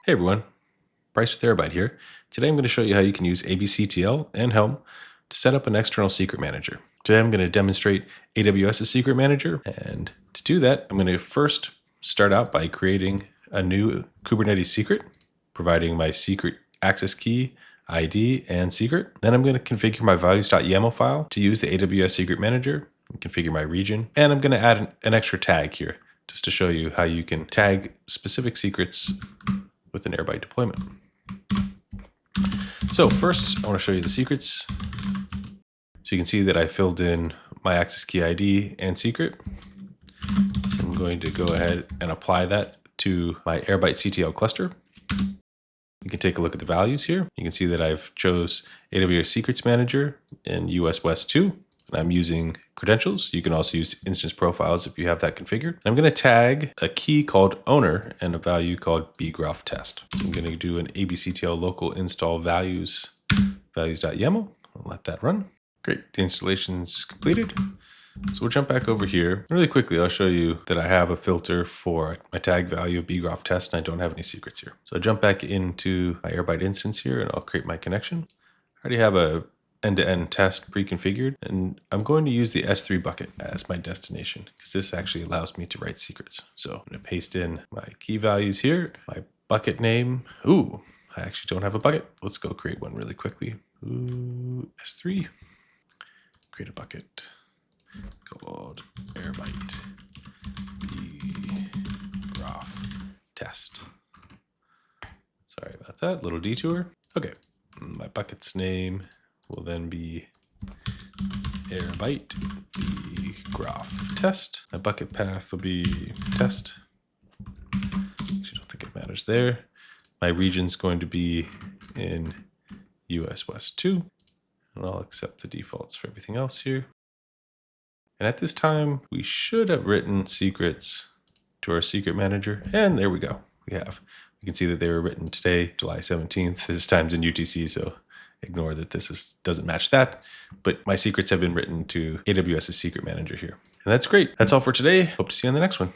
Hey everyone, Bryce with Terabyte here. Today I'm going to show you how you can use abctl and Helm to set up an external secret manager. Today I'm going to demonstrate AWS's Secret Manager, and to do that I'm going to first start out by creating a new Kubernetes secret, providing my secret access key, ID, and secret. Then I'm going to configure my values.yaml file to use the AWS Secret Manager, and configure my region, and I'm going to add an extra tag here just to show you how you can tag specific secrets with an Airbyte deployment. So first, I want to show you the secrets. So you can see that I filled in my access key ID and secret. So I'm going to go ahead and apply that to my Airbyte CTL cluster. You can take a look at the values here. You can see that I've chose AWS Secrets Manager in US West 2. I'm using credentials. You can also use instance profiles if you have that configured. I'm going to tag a key called owner and a value called bgraph test. So I'm going to do an abctl local install values.yaml. I'll let that run. Great, the installation's completed. So we'll jump back over here. Really quickly, I'll show you that I have a filter for my tag value of bgraph test, and I don't have any secrets here. So I'll jump back into my Airbyte instance here, and I'll create my connection. I already have a end-to-end test pre-configured, and I'm going to use the S3 bucket as my destination because this actually allows me to write secrets. So I'm going to paste in my key values here, my bucket name. Ooh, I actually don't have a bucket. Let's go create one really quickly. Ooh, S3, create a bucket called Airbyte bgraph test. Sorry about that, little detour. Okay, my bucket's name will then be Airbyte bgraph test. My bucket path will be test. Actually, don't think it matters there. My region's going to be in US West 2, and I'll accept the defaults for everything else here. And at this time, we should have written secrets to our secret manager, and there we go. We have. You can see that they were written today, July 17th. This time's in UTC, so ignore that this doesn't match that, but my secrets have been written to AWS's Secret Manager here. And that's great. That's all for today. Hope to see you on the next one.